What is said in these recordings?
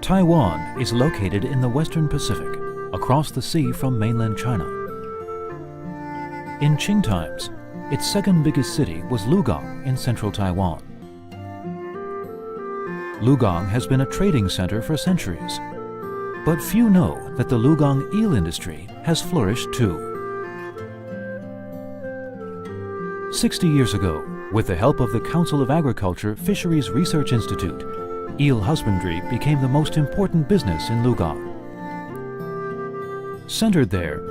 Taiwan is located in the Western Pacific, across the sea from mainland China. In Qing times, its second biggest city was Lugang in central Taiwan. Lugang has been a trading center for centuries, but few know that the Lugang eel industry has flourished too. 60 years ago, with the help of the Council of Agriculture Fisheries Research Institute, eel husbandry became the most important business in Lugang. Centered there,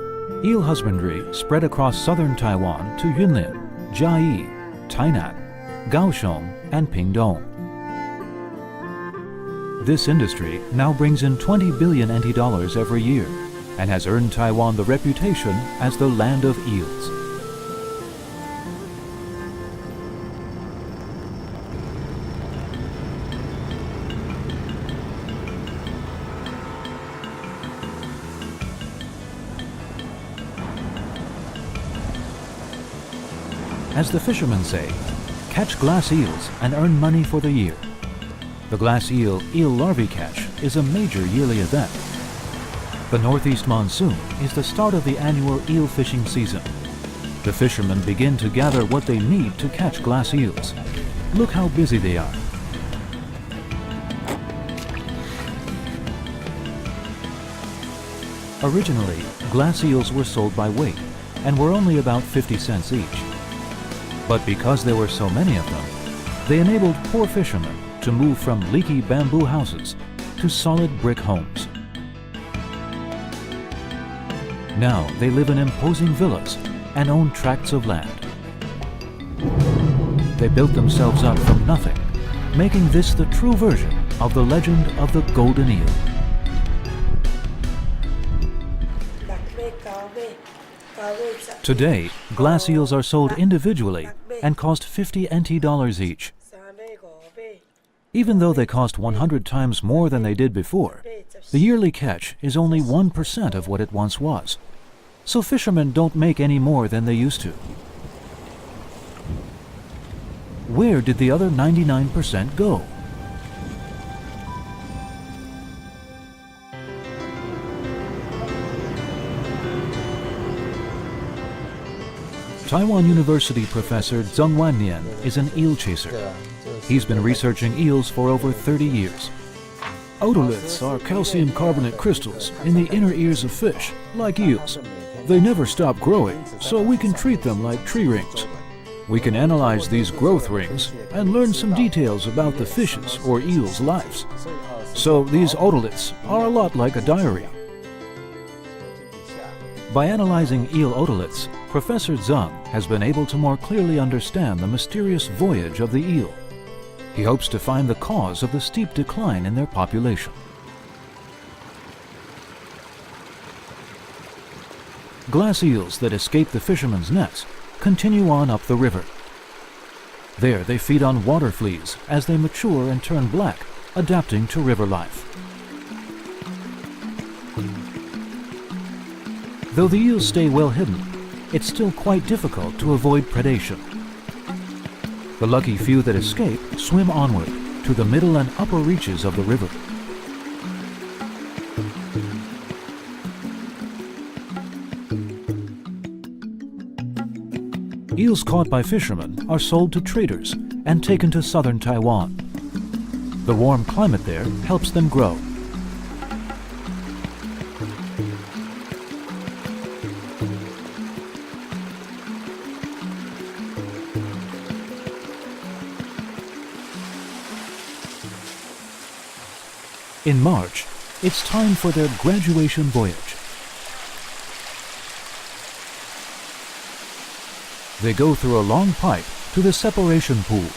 eel husbandry spread across southern Taiwan to Yunlin, Jiayi, Tainan, Kaohsiung, and Pingdong. This industry now brings in 20 billion NT dollars every year and has earned Taiwan the reputation as the land of eels. As the fishermen say, catch glass eels and earn money for the year. The glass eel larvae catch is a major yearly event. The northeast monsoon is the start of the annual eel fishing season. The fishermen begin to gather what they need to catch glass eels. Look how busy they are. Originally, glass eels were sold by weight and were only about 50 cents each. But because there were so many of them, they enabled poor fishermen to move from leaky bamboo houses to solid brick homes. Now they live in imposing villas and own tracts of land. They built themselves up from nothing, making this the true version of the legend of the golden eel. Today, glass eels are sold individually and cost 50 NT dollars each. Even though they cost 100 times more than they did before, the yearly catch is only 1% of what it once was. So fishermen don't make any more than they used to. Where did the other 99% go? Taiwan University professor Zheng Wannian is an eel chaser. He's been researching eels for over 30 years. Otoliths are calcium carbonate crystals in the inner ears of fish, like eels. They never stop growing, so we can treat them like tree rings. We can analyze these growth rings and learn some details about the fish's or eel's lives. So these otoliths are a lot like a diary. By analyzing eel otoliths, Professor Zheng has been able to more clearly understand the mysterious voyage of the eel. He hopes to find the cause of the steep decline in their population. Glass eels that escape the fishermen's nets continue on up the river. There they feed on water fleas as they mature and turn black, adapting to river life. Though the eels stay well hidden, it's still quite difficult to avoid predation. The lucky few that escape swim onward to the middle and upper reaches of the river. Eels caught by fishermen are sold to traders and taken to southern Taiwan. The warm climate there helps them grow. In March, it's time for their graduation voyage. They go through a long pipe to the separation pool.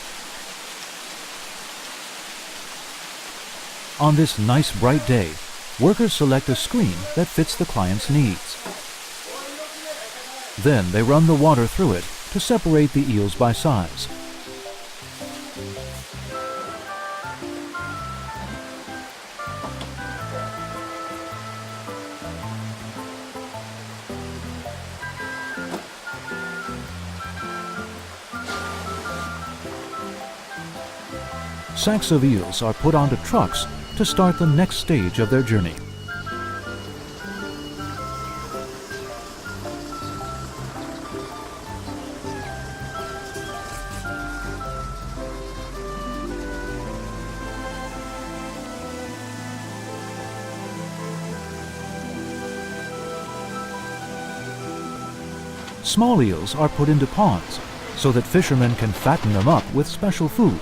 On this nice bright day, workers select a screen that fits the client's needs. Then they run the water through it to separate the eels by size. Sacks of eels are put onto trucks to start the next stage of their journey. Small eels are put into ponds so that fishermen can fatten them up with special food.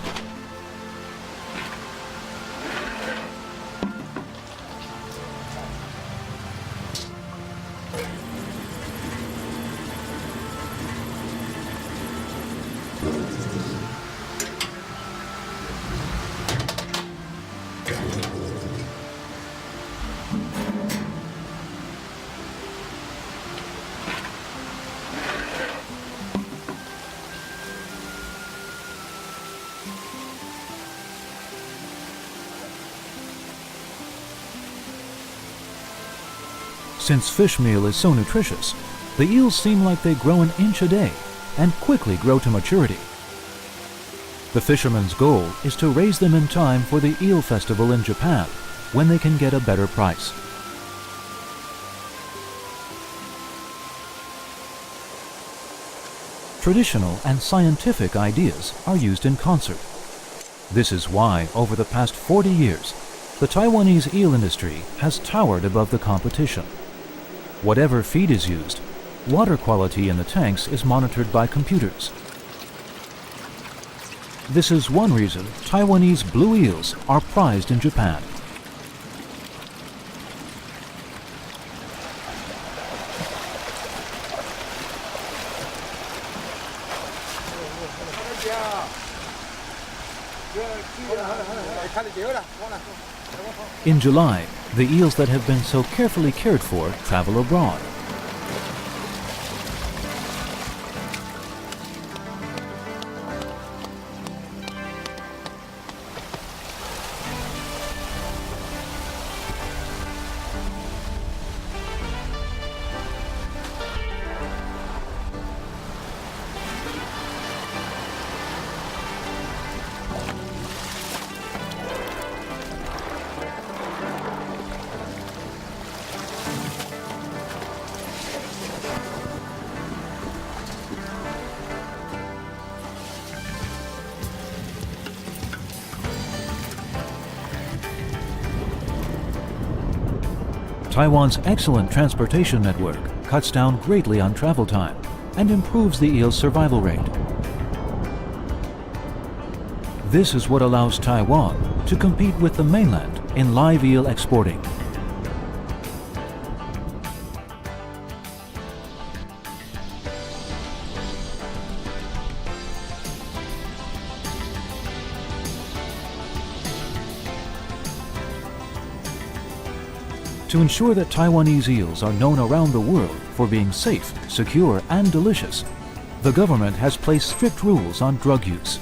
Since fish meal is so nutritious, the eels seem like they grow an inch a day and quickly grow to maturity. The fisherman's goal is to raise them in time for the eel festival in Japan, when they can get a better price. Traditional and scientific ideas are used in concert. This is why, over the past 40 years, the Taiwanese eel industry has towered above the competition. Whatever feed is used, water quality in the tanks is monitored by computers. This is one reason Taiwanese blue eels are prized in Japan. In July, the eels that have been so carefully cared for travel abroad. Taiwan's excellent transportation network cuts down greatly on travel time and improves the eel's survival rate. This is what allows Taiwan to compete with the mainland in live eel exporting. To ensure that Taiwanese eels are known around the world for being safe, secure, and delicious, the government has placed strict rules on drug use.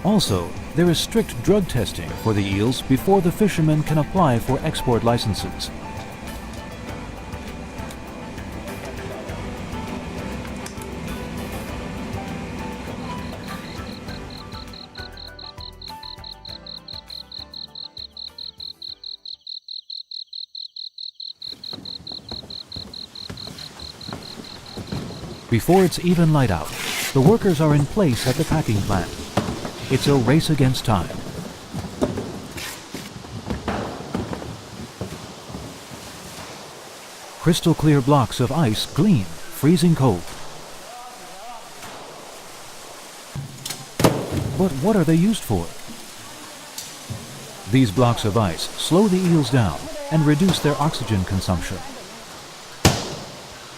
Also, there is strict drug testing for the eels before the fishermen can apply for export licenses. Before it's even light out, the workers are in place at the packing plant. It's a race against time. Crystal clear blocks of ice gleam, freezing cold. But what are they used for? These blocks of ice slow the eels down and reduce their oxygen consumption.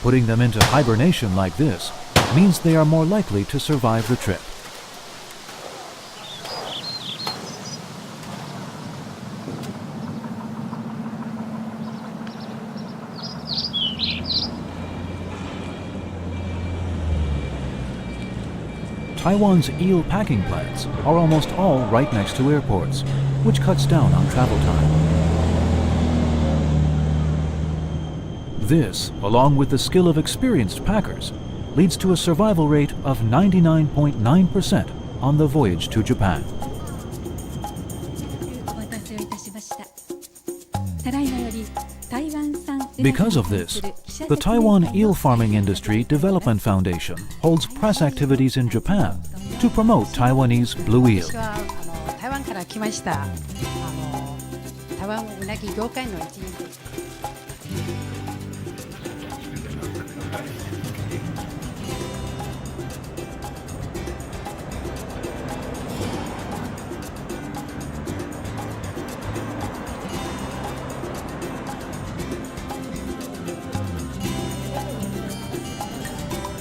Putting them into hibernation like this means they are more likely to survive the trip. Taiwan's eel packing plants are almost all right next to airports, which cuts down on travel time. This, along with the skill of experienced packers, leads to a survival rate of 99.9% on the voyage to Japan. Because of this, the Taiwan Eel Farming Industry Development Foundation holds press activities in Japan to promote Taiwanese blue eel.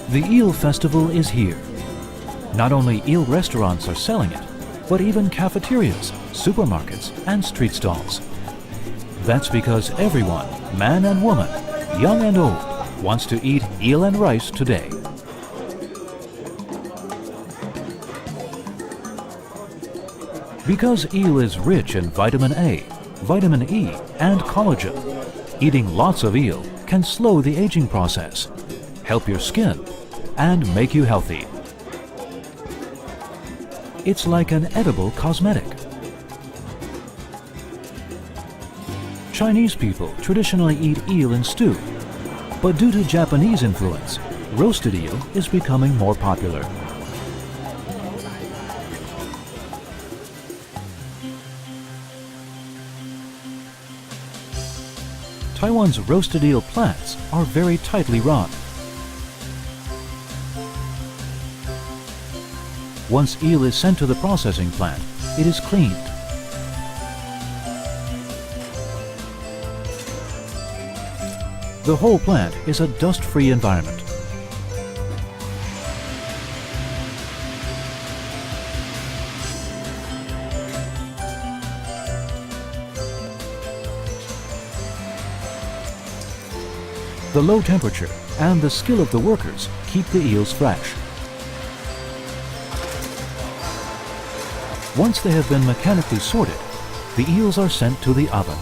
The Eel Festival is here. Not only eel restaurants are selling it, but even cafeterias, supermarkets, and street stalls. That's because everyone, man and woman, young and old, wants to eat eel and rice today. Because eel is rich in vitamin A, vitamin E, and collagen, eating lots of eel can slow the aging process, help your skin, and make you healthy. It's like an edible cosmetic. Chinese people traditionally eat eel in stew, but due to Japanese influence, roasted eel is becoming more popular. Taiwan's roasted eel plants are very tightly run. Once eel is sent to the processing plant, it is cleaned. The whole plant is a dust-free environment. The low temperature and the skill of the workers keep the eels fresh. Once they have been mechanically sorted, the eels are sent to the oven.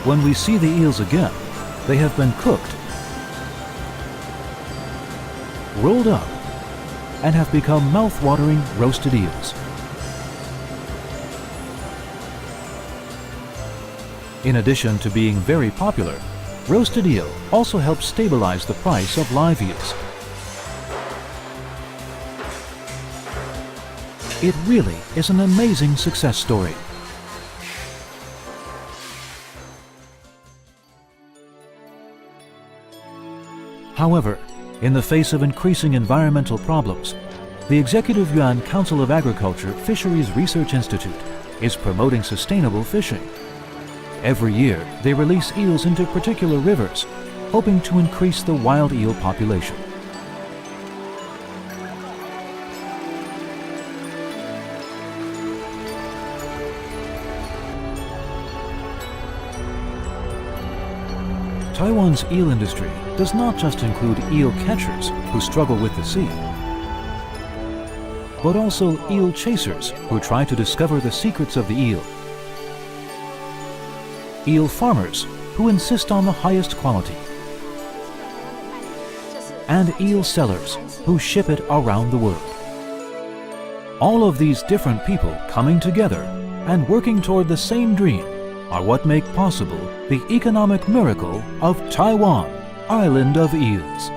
When we see the eels again, they have been cooked, rolled up, and have become mouth-watering roasted eels. In addition to being very popular, roasted eel also helps stabilize the price of live eels. It really is an amazing success story. However, in the face of increasing environmental problems, the Executive Yuan Council of Agriculture Fisheries Research Institute is promoting sustainable fishing. Every year, they release eels into particular rivers, hoping to increase the wild eel population. Taiwan's eel industry does not just include eel catchers who struggle with the sea, but also eel chasers who try to discover the secrets of the eel, eel farmers who insist on the highest quality, and eel sellers who ship it around the world. All of these different people coming together and working toward the same dream are what make possible the economic miracle of Taiwan, Island of Eels.